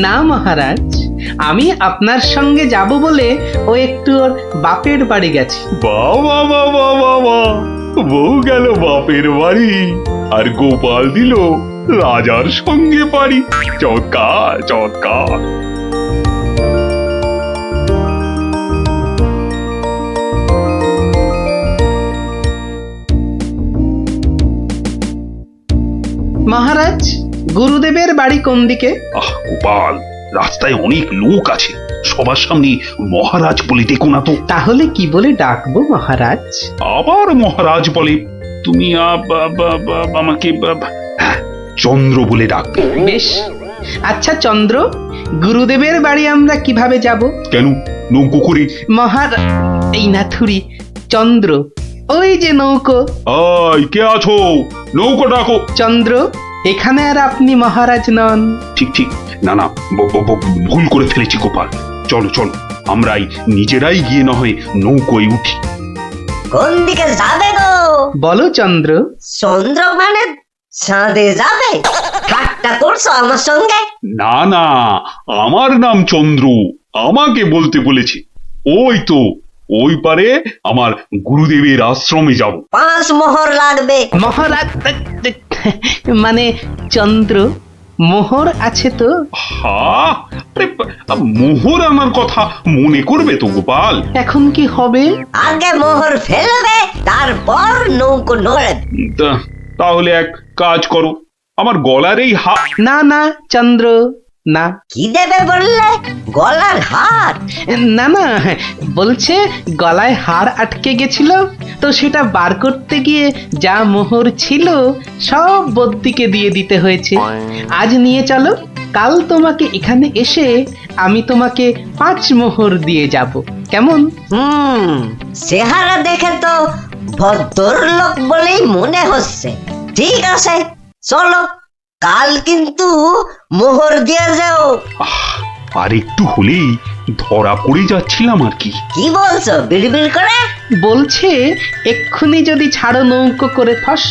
না মহারাজ, আমি আপনার সঙ্গে যাব বলে ও একটু ওর বাপের বাড়ি গেছে। বাবা বাবা বাবা, বউ গেল বাপের বাড়ি আর গোপাল দিল রাজার সঙ্গে বাড়ি। চমৎকার চমৎকার। মহারাজ, গুরুদেবের বাড়ি কোন দিকে? গোপাল, রাস্তায় অনেক লোক আছে, সবার সামনে মহারাজ বলে ডেকো না তো। তাহলে কি বলে ডাকবো মহারাজ? আবার মহারাজ বলে? তুমি আমাকে হ্যাঁ, চন্দ্র বলে ডাকবে। বেশ, আচ্ছা চন্দ্র, গুরুদেবের বাড়ি আমরা কিভাবে যাব? কেন, নৌকো করে? এই নাথুরি, চন্দ্র, ওই যে নৌকো। আয়, কে আছো? নৌকো ডাকো। চন্দ্র, এখানে আর আপনি মহারাজ নন। ঠিক ঠিক, না না, ভুল করে ফেলেছি গোপাল। চলো চলো, আমরাই নিজেরাই গিয়ে না হয় নৌকোয় উঠি। কোন দিকে যাবে গো? বলো চন্দ্র। চন্দ্র মানে চাঁদে যাবে? ঠাট্টা করছো আমার সঙ্গে? না না, আমার নাম চন্দ্র, আমাকে বলতে বলেছে। ওই তো ওই পারে আমার গুরুদেবের আশ্রমে যাব। 5 মোহর লাগবে। মহারাজ মানে চন্দ্র, মোহর আছে তো? মোহর আনার কথা মনে করবে তো গোপাল। এখন কি হবে? আগে মোহর ফেলবে, তারপর নৌকো নড়ে। তাহলে এক কাজ করো, আমার গলার এই না না চন্দ্র, না। কি দেবে বললে? গলার হার? না না, বলছে গলায় হার আটকে গেছিল, তো সেটা বার করতে গিয়ে যা মোহর ছিল সব বদ্যিকে দিয়ে দিতে হয়েছে। আজ নিয়ে চলো, কাল তোমাকে এখানে এসে আমি তোমাকে 5 মোহর দিয়ে যাব, কেমন? চেহারা দেখে তো ভদ্রলোক বলেই মনে হচ্ছে। ঠিক আছে, চলো, কাল কিন্তু মোহর দিয়ে যাও। আর একটু হলেই ধরা পড়ে যাচ্ছিলাম আর কি। কি বলছো বিড়বিড় করে? বলছে এক্ষুনি যদি ছাড়ো নৌকো করে ফস,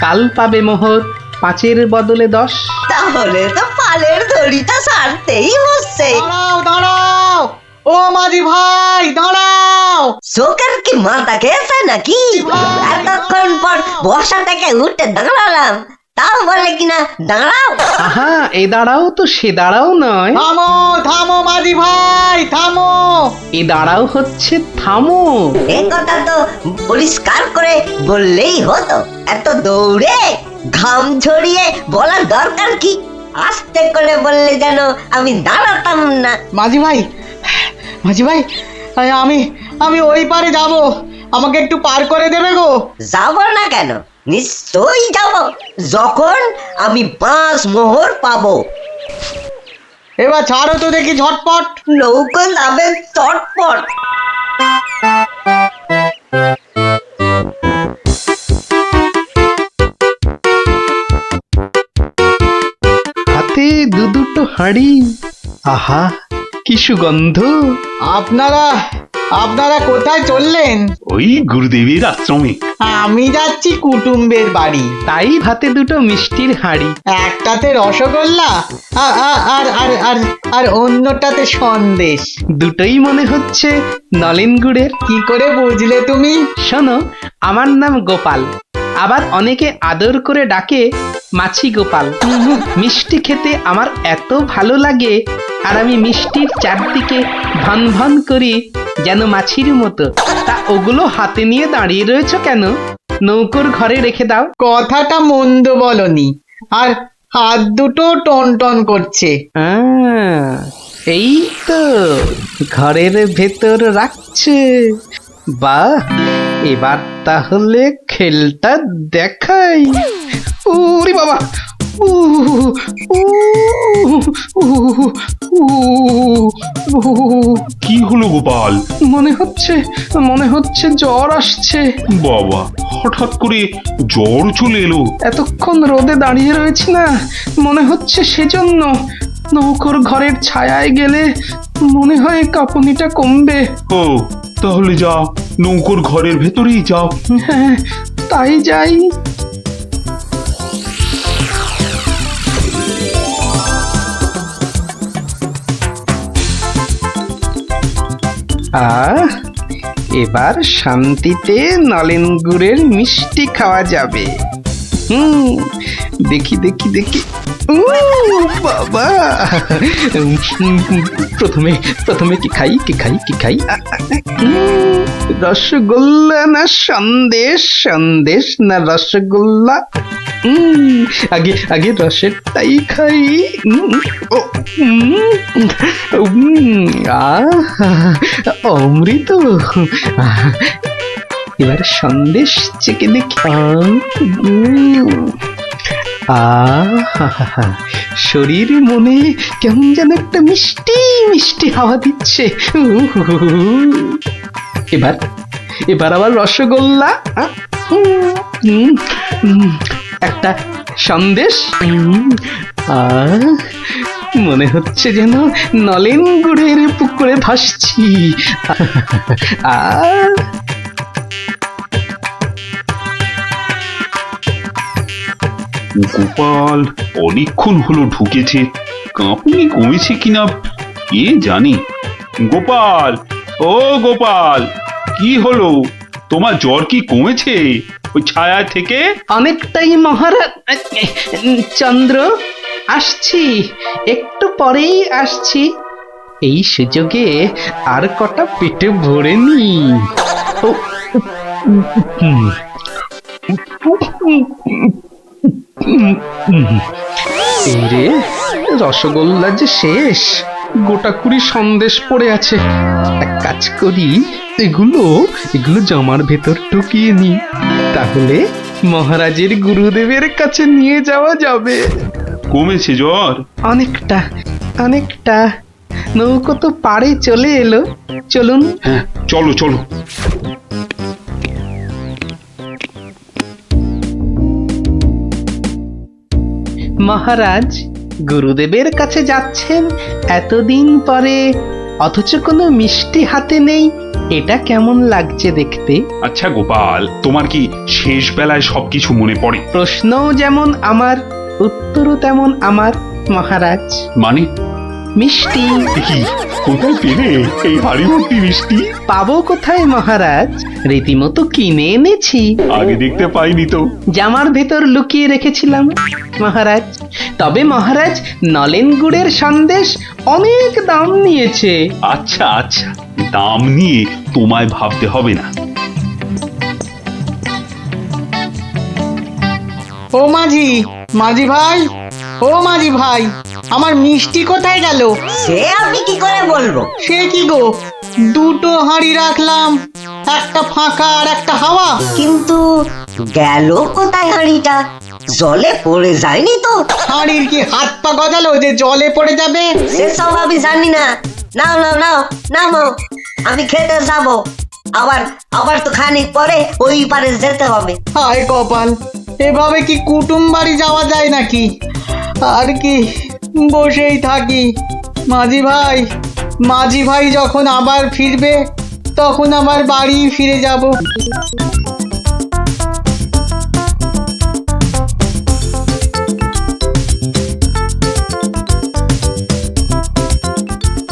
কাল পাবে মোহর 5-এর বদলে 10। তাহলে তো পালের দড়িটা ছাড়তেই হচ্ছে। দাঁড়াও দাঁড়াও, ও মাঝি ভাই দাঁড়াও। চোখের কি মাথা খেয়েছে নাকি? এতক্ষণ পর বসা থেকে উঠে দাঁড়ালাম, তাও বলে কিনা দাঁড়াও। আহা, এ দাঁড়াও তো সে দাঁড়াও নয়। থামো থামো মাঝি ভাই, থামো। এ দাঁড়াও হচ্ছে থামো। এ কথা তো পরিষ্কার করে বললেই হতো। এত দৌড়ে ঘাম ঝরিয়ে বলার দরকার কি? আস্তে করে বললে যেন আমি দাঁড়াতাম না। মাঝি ভাই, মাঝি ভাই, আমি আমি ওই পারে যাব, আমাকে একটু পার করে দেবে গো? যাব না কেন, নিশ্চয়ই যাব, যখন আমি 5 মোহর পাবো। এবার ছাড়ো তো দেখি ঝটপট। নৌকো যাবে চটপট। হাতে দুটো হাঁড়ি, আহা কি সুগন্ধ। আপনারা আপনারা কোথায় চললেন? ওই গুরুদেবের আশ্রমে। আমি যাচ্ছি কুটুম্বের বাড়ি। তাই হাতে দুটো মিষ্টির হাঁড়ি। একটাতে রসগোল্লা আর আর আর আর আর অন্যটাতে সন্দেশ। দুটোই মনে হচ্ছে নলেন গুড়ের। কি করে বুঝলে তুমি? শোনো, আমার নাম গোপাল, আবার অনেকে আদর করে ডাকে মাছি গোপাল। মিষ্টি খেতে আমার এত ভালো লাগে, আর আমি মিষ্টির চারদিকে ভন ভন করি যেন মাছির মতো। তা ওগুলো হাতে নিয়ে দাঁড়িয়ে রয়েছো কেন? নৌকোর ঘরে রেখে দাও। কথাটা মন্দ বলনি, আর হাত দুটো টন টন করছে। এই তো ঘরের ভেতর রাখছে। বাহ, এবার তাহলে খেলটা দেখাই। ওরে বাবা, কি হলো গোপাল? মনে হচ্ছে জ্বর আসছে। বাবা, হঠাৎ করে জ্বর চলে এলো? এতক্ষণ রোদে দাঁড়িয়ে রয়েছি না, মনে হচ্ছে সেজন্য। নৌকোর ঘরের ছায়ায় গেলে মনে হয় কাঁপুনিটা কমবে। ও, তাহলে যাও, নৌকোর ঘরের ভেতরেই যাও। হ্যাঁ, তাই যাই। আহ এবার শান্তিতে নলেন গুড়ের মিষ্টি খাওয়া যাবে। দেখি দেখি দেখি। বাবা, প্রথমে প্রথমে কি খাই কি খাই কি খাই? রসগোল্লা না সন্দেশ? সন্দেশ না রসগোল্লা? আগে আগে রসেরটাই খাই। অমৃত। এবার সন্দেশ চেকে দেখি। শরীর মনে কেমন যেন একটা মিষ্টি মিষ্টি হাওয়া দিচ্ছে। এবার এবার আবার রসগোল্লা, একটা সন্দেশ। মনে হচ্ছে যেন নলেন গুড়ের পুকুরে ভাসছি। গোপাল অনেকক্ষণ হলো ঢুকেছে, কাঁপুনি কমেছে কিনা কে জানি। গোপাল, ও গোপাল, কি হলো? তোমার জ্বর কি কমেছে ওই ছায়া থেকে? অনেকটাই মহারাজ। চন্দ্র, আসছি, একটু পরেই আসছি। এই সুযোগে আর কটা পেটে ভরে নি। রে, রসগোল্লা যে শেষ, গোটা কুড়ি সন্দেশ পড়ে আছে। এক কাজ করি, এগুলো এগুলো জামার ভেতর ঢুকিয়ে নি, তাহলে মহারাজের গুরুদেবের কাছে নিয়ে যাওয়া যাবে। কমেছে জ্বর? অনেকটা অনেকটা। নৌকো তো পাড়ে চলে এলো, চলুন। হ্যাঁ, চলো চলো। মহারাজ, গুরুদেবের কাছে যাচ্ছেন এতদিন পরে, অথচ কোনো মিষ্টি হাতে নেই। এটা কেমন লাগছে দেখতে? আচ্ছা গোপাল, তোমার কি শেষ বেলায় সবকিছু মনে পড়ে? প্রশ্নও যেমন আমার, উত্তরও তেমন আমার মহারাজ। মানে? মিষ্টি। কি, কোথায় পেলে এই হাড়ি ভর্তি মিষ্টি? পাবো কোথায় মহারাজ, রীতিমতো কিনে এনেছি। আগে দেখতে পাইনি তো। জামার ভেতর লুকিয়ে রেখেছিলাম মহারাজ। তবে মহারাজ, নলেন গুড়ের সন্দেশ অনেক দাম নিয়েছে। আচ্ছা আচ্ছা, দাম নিয়ে তোমায় ভাবতে হবে না। ও মাঝি, মাঝি ভাই, ও মাঝি ভাই, আমার মিষ্টি কোথায় গেল? সে আমি কি করে বলবো? সে কি গো, দুটো হাঁড়ি রাখলাম, একটা ফাঁকা আর একটা হাওয়া। কিন্তু গেল কোথায় হাঁড়িটা? জলে পড়ে যায়নি তো? হাঁড়ির কি হাত পা গজালো যে জলে পড়ে যাবে? সেসব আমি জানি না। নাও নাও নাও নামো, আমি খেতে যাবো। আবার আবার তো খানিক পরে ওই পারে যেতে হবে। হায় কপাল, এভাবে কি কুটুম বাড়ি যাওয়া যায় নাকি? আর কি বসেই থাকি। মাঝি ভাই যখন আবার ফিরবে, তখন আবার বাড়ি ফিরে যাব।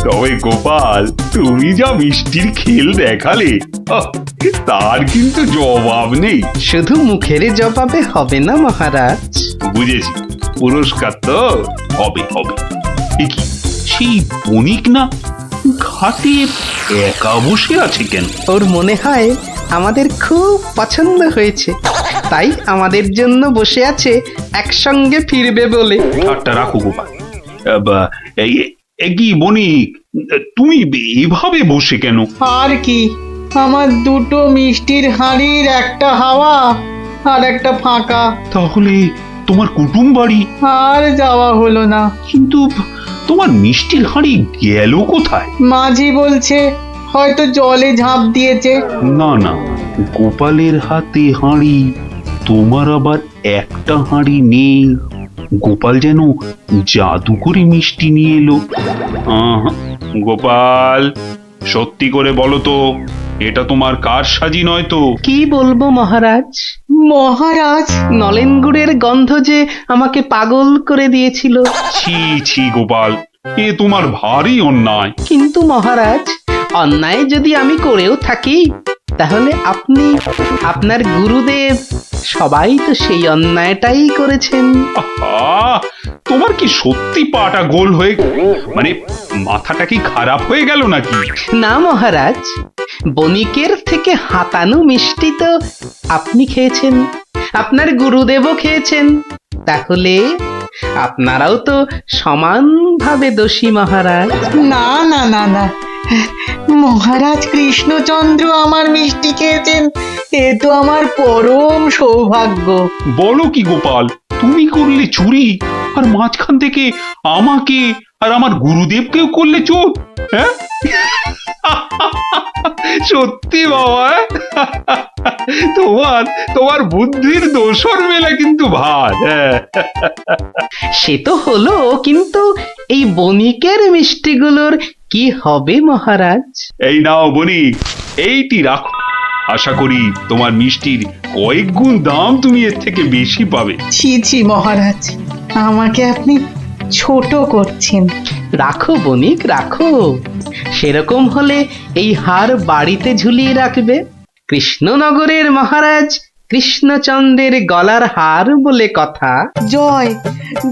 তবে গোপাল, তুমি যা মিষ্টির খেল দেখালে, তার কিন্তু জবাব নেই। শুধু মুখের জবাবে হবে না মহারাজ। বুঝেছি, পুরস্কার তো হবে হবে। এ কি, সেই বণিক না ঘাটে একা বসে আছে কেন? ওর মনে হয় আমাদের খুব পছন্দ হয়েছে, তাই আমাদের জন্য বসে আছে, একসঙ্গে ফিরবে বলে। ঠাট্টা রাখো গোপাল। কি বণিক, তুমি এভাবে বসে কেন? আর কি, আমার দুটো মিষ্টির হাঁড়ির একটা হাওয়া আর একটা ফাঁকা। তাহলে তোমার কুটুম বাড়ি? আর যাওয়া হলো না। কিন্তু তোমার মিষ্টির হাঁড়ি গেল কোথায়? মাঝি বলছে হয়তো জলে ঝাঁপ দিয়েছে। না না, গোপালের হাতে হাঁড়ি, তোমার আবার একটা হাঁড়ি নেই। গোপাল যেন জাদু করে মিষ্টি নিয়ে এলো। গোপাল, সত্যি করে বলো তো, এটা তোমার কার সাজি নয় তো? কি বলবো মহারাজ? মহারাজ, নলেন গুড়ের গন্ধ যে আমাকে পাগল করে দিয়েছিল। ছি ছি গোপাল, এ তোমার ভারী অন্যায়। কিন্তু মহারাজ, অন্যায় যদি আমি করেও থাকি, তাহলে আপনি, আপনার গুরুদেব সবাই তো সেই অন্যায়টাই করেছেন। আহা, তোমার কি সত্যি পাটা গোল হয়ে, মানে মাথাটা কি খারাপ হয়ে গেল নাকি? না মহারাজ, বণিকের থেকে হাতানো মিষ্টি তো আপনি খেয়েছেন, আপনার গুরুদেবও খেয়েছেন, তাহলে আপনারাও তো সমানভাবে দোষী মহারাজ। না না না না, মহারাজ কৃষ্ণচন্দ্র আমার মিষ্টি খেয়েছেন, এ তো আমার পরম সৌভাগ্য। বলো কি গোপাল, তুমি করলে চুরি, আর মাঝখান থেকে আমাকে আর আমার গুরুদেবকেও করলে চোর? হ্যাঁ সত্যি বাবা, তোমার তোমার বুদ্ধির দোসর মেলা কিন্তু ভার। হ্যাঁ সে তো হলো, কিন্তু এই বণিকের মিষ্টিগুলোর কি হবে মহারাজ? এই নাও বণিক, এইটি রাখো। আশা করি তোমার মিষ্টির কয়েক গুণ দাম তুমি এর থেকে বেশি পাবে। ছি ছি মহারাজ, আমাকে আপনি ছোট করছেন। রাখো বণিক রাখো, সেরকম হলে এই হার বাড়িতে ঝুলিয়ে রাখবে। কৃষ্ণনগরের মহারাজ কৃষ্ণচন্দ্রের গলার হার বলে কথা। জয়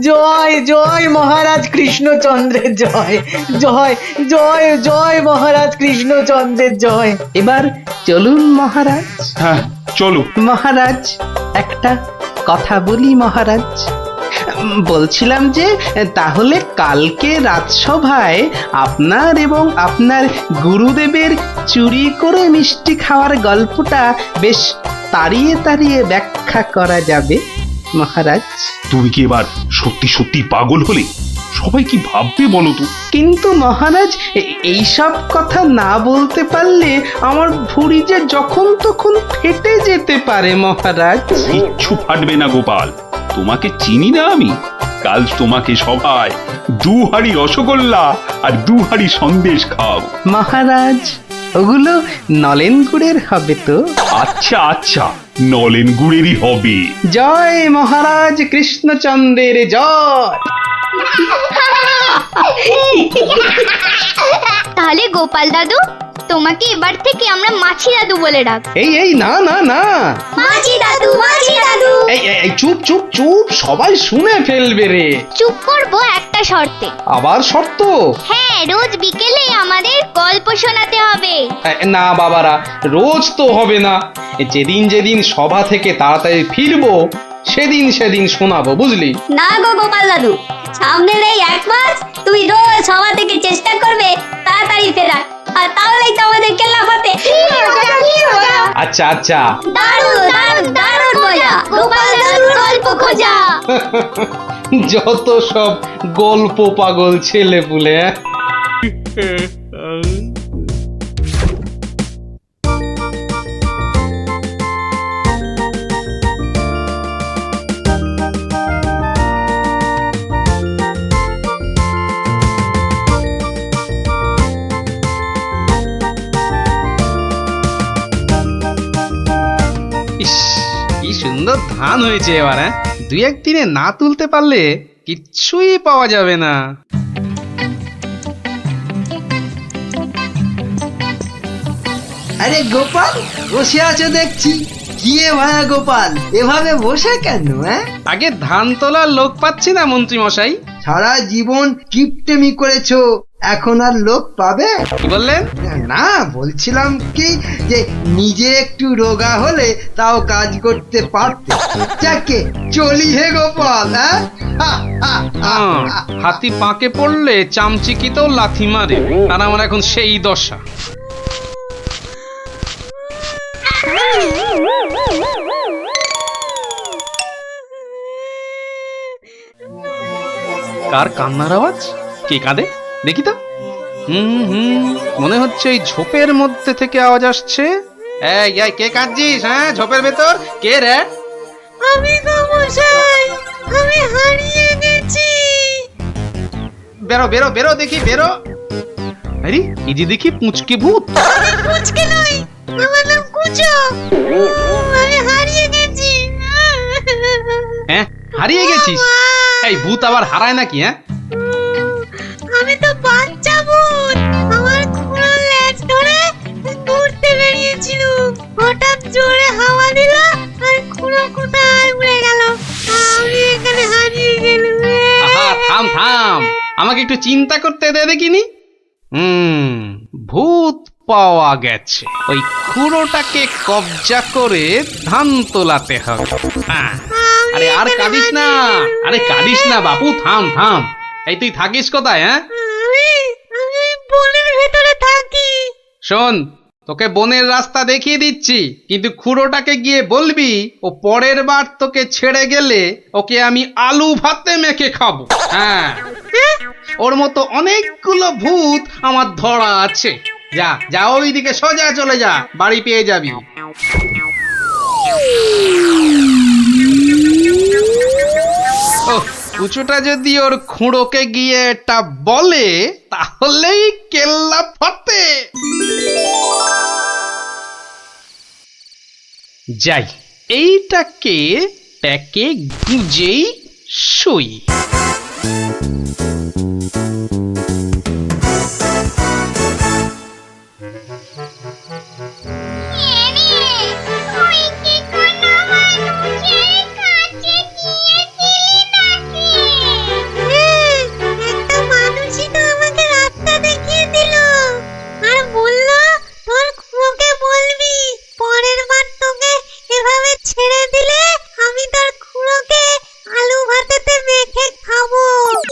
জয় জয় মহারাজ কৃষ্ণচন্দ্রের জয়, জয় জয় জয় মহারাজ কৃষ্ণচন্দ্রের জয়। এবার চলুন মহারাজ। হ্যাঁ চলো। মহারাজ, একটা কথা বলি মহারাজ। বলছিলাম যে তাহলে কালকে রাজসভায় আপনার এবং আপনার গুরুদেবের চুরি করে মিষ্টি খাওয়ার গল্পটা বেশ তাড়িয়ে তাড়িয়ে ব্যাখ্যা করা যাবে মহারাজ। তুমি কি এবার সত্যি সত্যি পাগল হলে? সবাই কি ভাববে বলো তো? কিন্তু মহারাজ, এইসব কথা না বলতে পারলে আমার ভুঁড়ি যে যখন তখন ফেটে যেতে পারে মহারাজ। কিচ্ছু ফাটবে না গোপাল, তোমাকে চিনি না আমি? কাল তোমাকে সবাই 2 হাঁড়ি রসগোল্লা আর 2 হাঁড়ি সন্দেশ খাওয়াবো। মহারাজ, ওগুলো নলেন গুড়ের হবে তো? আচ্ছা আচ্ছা, নলেন গুড়েরই হবে। জয় মহারাজ কৃষ্ণচন্দ্রের জয়। তাহলে গোপাল দাদু, তোমাকে এবার থেকে আমরা মাছি দাদু বলে ডাক। এই এই না না না, মাছি দাদু, মাছি দাদু। এই চুপ চুপ চুপ, সবাই শুনে ফেলবে রে। চুপ করবো একটা শর্তে। আবার শর্ত? হ্যাঁ, রোজ বিকেলে আমাদের গল্প শোনাতে হবে। না বাবারা, রোজ তো হবে না, যেদিন যেদিন সভা থেকে তাড়াতাড়ি ফিরবো সেদিন সেদিন শোনাবো, বুঝলি? না গো গোপাল দাদু, সামনের এই 1 মাস তুমি রোজ সভা থেকে চেষ্টা করবে তাড়াতাড়ি ফেরার, আর তাহলেই তো আমাদের কেল্লা ফতে। আচ্ছা আচ্ছা, দারুণ দারুণ দারুণ মজা, গোপাল দাদুর গল্প খোঁজা। যত সব গল্প পাগল ছেলে পুলে। ইস, কি সুন্দর ধান হয়েছে এবার। 2-1 দিনে না তুলতে পারলে কিচ্ছুই পাওয়া যাবে না। আরে গোপাল, বসে আছো দেখছি। কি এ ভায়া গোপাল, এভাবে বসে কেন? আগে ধান তোলার লোক পাচ্ছি না মন্ত্রী মশাই। সারা জীবন কিপটেমি করেছো, এখন আর লোক পাবে? কি বললেন? না, বলছিলাম কি যে নিজে একটু রোগা হলে তাও কাজ করতে পারতে। যাকে চলি হে গোপাল। হাতি পাকে পড়লে চামচিকিতেও লাথি মারে, আর আমার এখন সেই দশা। কার কান্নার আওয়াজ? কে কাঁদে দেখি তো। মনে হচ্ছে এই ঝোপের মধ্যে থেকে আওয়াজ আসছে। এই এই, কে কাঁদছিস? হ্যাঁ, ঝোপের ভেতর কে রে? আমি গো মশাই, আমি হারিয়ে গেছি। বেরো বেরো বেরো দেখি, বেরো। আরে এই যে দেখি পুঁচকে ভূত। পুচকে নই, আমার নাম কুচো। আমি হারিয়ে গেছি। হ্যাঁ, হারিয়ে গেছিস? এই ভূত আবার হারায় নাকি? হ্যাঁ, আমি তো বাচ্চা ভূত, আমার খুঁড়ো লেজ ধরে আমাকে একটু চিন্তা করতে দে দেখিনি। ভূত পাওয়া গেছে, ওই খুঁড়োটাকে কবজা করে ধান তোলাতে হবে। হ্যাঁ, আরে আর কাঁদিস না, আরে কাঁদিস না বাপু, থাম থাম। এই তুই থাকিস কোথায়? হ্যাঁ, বনের ভেতরে থাকি। শোন, তোকে বনের রাস্তা দেখিয়ে দিচ্ছি, কিন্তু খুঁড়োটাকে গিয়ে বলবি ও পরের বার তোকে ছেড়ে গেলে ওকে আমি আলু ভাতে মেখে খাবো। হ্যাঁ, ওর মতো অনেকগুলো ভূত আমার ধরা আছে। যা যা, ওইদিকে সোজা চলে যা, বাড়ি পেয়ে যাবি। ওহ, কুচুটা যদি ওর খুঁড়োকে গিয়ে এটা বলে তাহলেই কেল্লা ফতে। যাই, এইটাকে প্যাকে গুঁজেই শুই।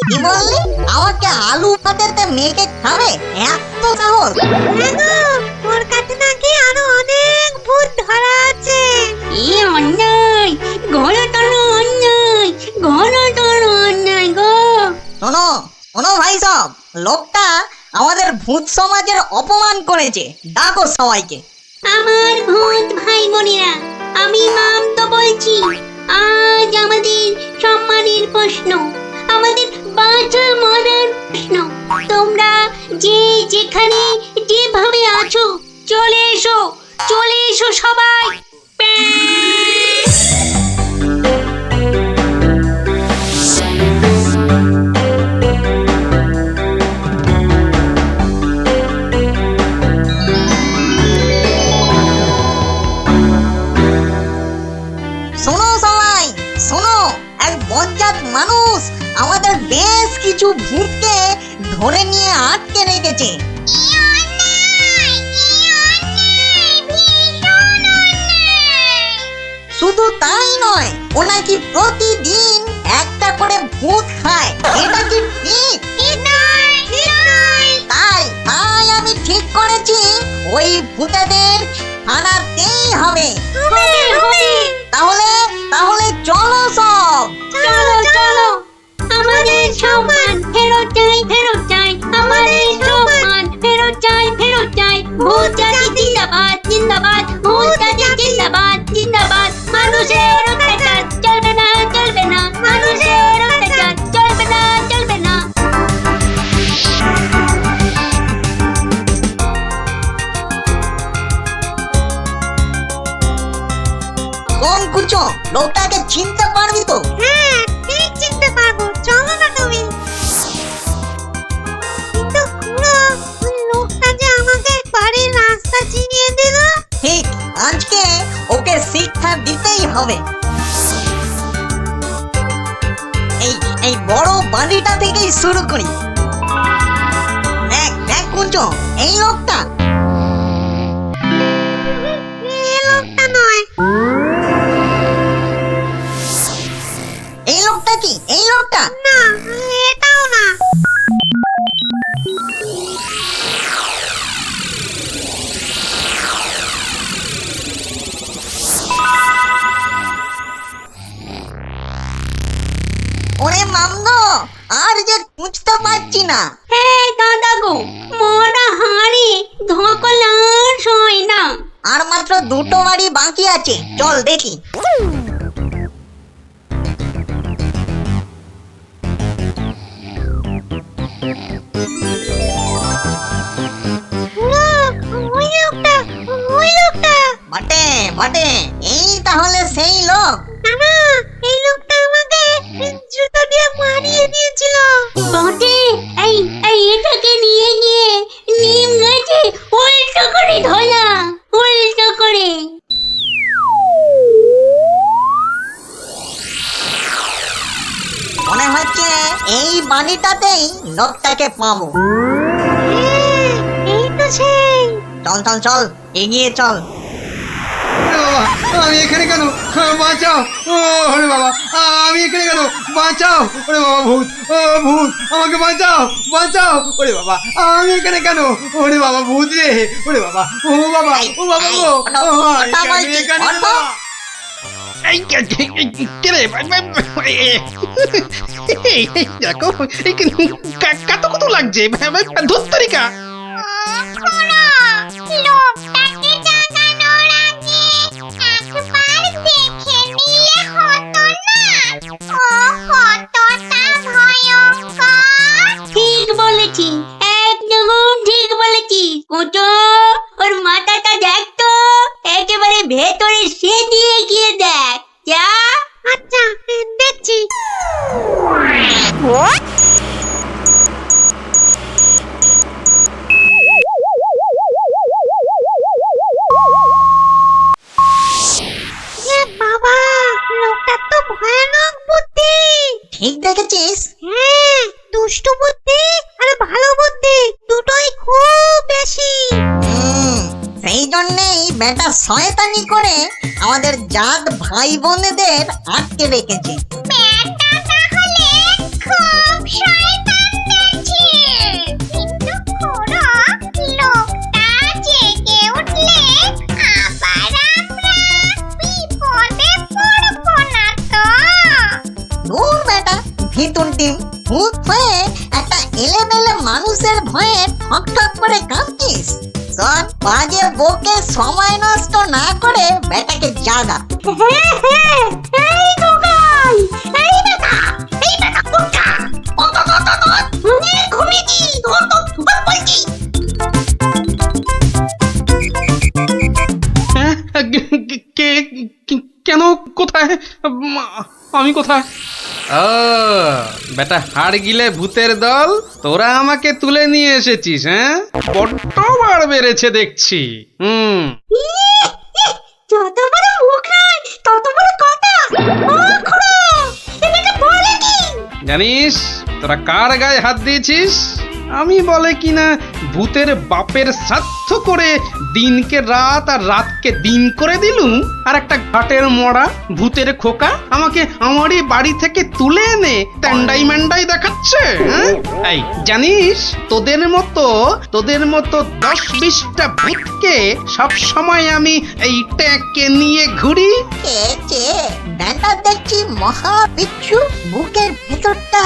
কি বললি? আমাকে আলু ভাতেতে মেখে খাবে? এত সাহস? ওর কাছে নাকি আরো অনেক ভূত ধরা আছে। এই অন্যায়, ঘন টানো অন্যায়, ঘন টানো অন্যায় গো। শোনো শোনো ভাই সব, লোকটা আমাদের ভূত সমাজের অপমান করেছে। ডাকো সবাইকে। আমার ভূত ভাই বোনেরা, আমি নাম তো বলছি। আজ আমাদের সম্মানের প্রশ্ন, আমাদের বাঁচা মরার প্রশ্ন। তোমরা যে যেখানে যেভাবে আছো চলে এসো, চলে এসো সবাই। শোনো সবাই শোনো, এক বজ্জাত মানুষ আমাদের বেশ কিছু ভূতকে ধরে নিয়ে আটকে রেখেছে। শুধু তাই নয়, ও নাকি প্রতিদিন একটা করে ভূত খায়। এটা কি ঠিক? তাই তাই আমি ঠিক করেছি, ওই ভূতেদের আনাতেই হবে। তাহলে তাহলে চলো সব। চলো চলো, আমাদের সম্মান ফেরত চাই, ফেরত চাই, আমাদের সম্মান ফেরত চাই, ফেরত চাই। ভূত জাতি জিন্দাবাদ, জিন্দাবাদ, ভূত জাতি জিন্দাবাদ, জিন্দাবাদ। মানুষের অত্যাচার চলবে না, চলবে না, মানুষের অত্যাচার চলবে না, চলবে না। কোন কুচো, লোকটাকে চিনতে পারবি তো? হ্যাঁ, ঠিক চিনতে পারবো, চলো না তুমি। কিন্তু খুড়ো, ওই লোকটা যে আমাকে বাড়ির রাস্তা চিনিয়ে দিল। ঠিক, আজকে ওকে শিক্ষা দিতেই হবে। এই এই বড় বাড়িটা থেকেই শুরু করি। দেখ দেখ কুচো, এই লোকটা। এই লোকটা নয়। এই লোকটা কি? এই লোকটা না, এটাও না। ওরে মামদো, আর যে বুঝতে পারছি না। এই দাদা গো, মোরা হাড়ি ধকলার সই না। আর মাত্র দুটো বাড়ি বাকি আছে, চল দেখি। ওই লোকটা, ওই লোকটা। বটে বটে, এই তাহলে সেই লোক। না, এই লোকটা আমাকে জুতো দিয়ে মারিয়ে দিয়েছিল। বটে, এই এই এটাকে নিয়ে গিয়ে নিম গাছে উল্টো করে ধরা, উল্টো করে। মনে হচ্ছে এই বাড়িটাতেই লোকটাকে পাবো। এই তো সেই। চল চল চল, এগিয়ে চল। ওরে বাবা, আমি এখানে কেন? বাঁচাও! ও ওরে বাবা, আমি এখানে কেন? বাঁচাও! ওরে বাবা, ভূত! ও ভূত, আমাকে বাঁচাও! বাঁচাও! ওরে বাবা, আমি এখানে কেন? ওরে বাবা, ভূত রে! ওরে বাবা, ও বাবা, ও বাবা গো! এখানে কেন? এই কে রে? দেখো কত কত লাগছে ধুত্তরিকা। লোকটাকে জাগানোর আগে একবার দেখে নিলে হতো না? ও কতটা ভয়ঙ্কর। ঠিক বলেছিস, একদম ঠিক বলেছিস। কুটো, ওর মাথাটা দেখ তো, একেবারে ভেতরে সেদিয়ে গিয়ে দেখ। যা। আচ্ছা, দেখছি। বাবা, লোকটা তো ভয়ানক বুদ্ধি। ঠিক দেখেছিস? হ্যাঁ, দুষ্টু বুদ্ধি আর ভালো বুদ্ধি দুটোই খুব বেশি। সেই জন্যেই বেটা শয়তানি করে আমাদের জাত ভাই বোনেদের আটকে রেখেছে। ব্যাটা তাহলে খুব শয়তান দেখছি। কিন্তু খুড়ো, লোকটা জেগে উঠলে আবার আমরা বিপদে পড়বো না তো? দূর বেটা, ভিতুন টিম, ভূত হয়ে একটা এলেমেলে মানুষের ভয়ে ঠক ঠক করে কাঁদছিস। চল, বাজে বকে সময় নষ্ট না করে বেটাকে জাগা। এই দোকান, এই বেটা, কোথা? ঘুমিয়েছি, বলছি। কেন? কোথায়? আমি কোথায়? ও বেটা, হাড় গিলে ভূতের দল, তোরা আমাকে তুলে নিয়ে এসেছিস? হ্যাঁ, বড্ড বাড় বেড়েছে দেখছি। যত বড় মুখ নয়, তত বড় কথা। ও খুড়ো, এটা বলে কি? জানিস তোরা কার গায়ে হাত দিয়েছিস? আমি বলে কিনা ভূতের বাপের শ্রাদ্ধ করে দিনকে রাত আর রাতকে দিন করে দিলুম, আর একটা ঘাটের মরা ভূতের খোকা আমাকে আমারই বাড়ি থেকে তুলে এনে ট্যান্ডাই ম্যান্ডাই দেখাচ্ছে। হ্যাঁ? এই জানিস তোদের মতো 10-20টা ভূতকে সব সময় আমি এই ট্যাঁকে নিয়ে ঘুরি। কে বেটা দেখছি মহা বিচ্ছু, বুকের ভেতরটা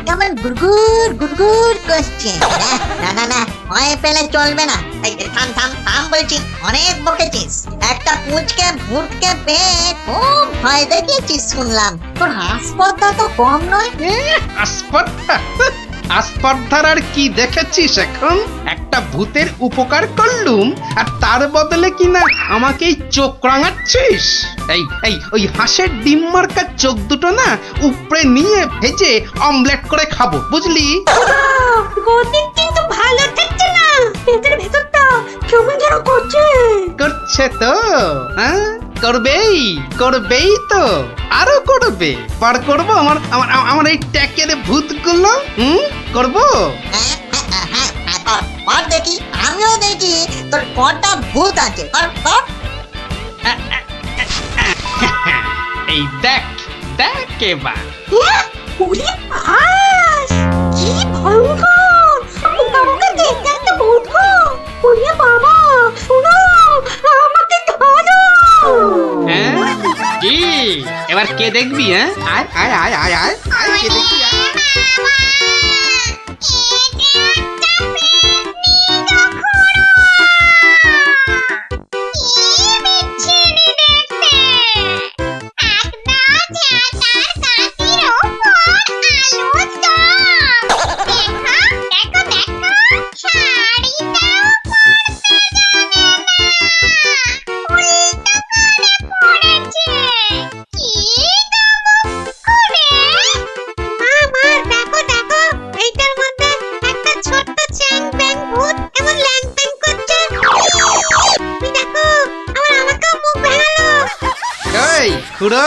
কেমন গুড়গুড় গুড়গুড় করছে। না না না, ভয় পেলে চলবে না। এই থাম থাম থাম বলছি, অনেক বকেছিস। একটা পুঁচকে ভূতকে পেয়ে খুব ভয় দেখিয়েছিস শুনলাম। তোর হাসপাতাল তো কম নয়। আস্পর্ধার আর কি দেখেছিস এখন? একটা ভূতের উপকার করলুম আর তার বদলে কিনা আমাকেই চোখ রাঙাচ্ছিস। এই ওই হাঁসের ডিম মার্কা চোখ দুটো না উপরে নিয়ে ভেজে অমলেট করে খাবো, বুঝলি? গতি কিন্তু ভালো থাকছে না, পেটের ভেতরটা কেমন যেন করছে তো? হ্যাঁ, করবেই তো, আরো করবে। বার করবো আমার এই ট্যাকের ভূতগুলো। করবো। আর দেখি, আমিও দেখি তোর কটা ভূত আছে। এই দেখ এবার। ওরে বাস, কি ভয়ঙ্কর! আমাকে দেখতে একটা ভূত গো! ওরে বাবা, শোনো, আমাকে ধরো! হ্যাঁ, কি এবার কে দেখবি? হ্যাঁ, আয় কে দেখবি? আয়। খুড়ো,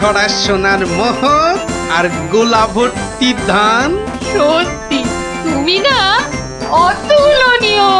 ঘড়া সোনার মোহর আর গোলা ভর্তি ধান। সত্যি তুমি না অতুলনীয়।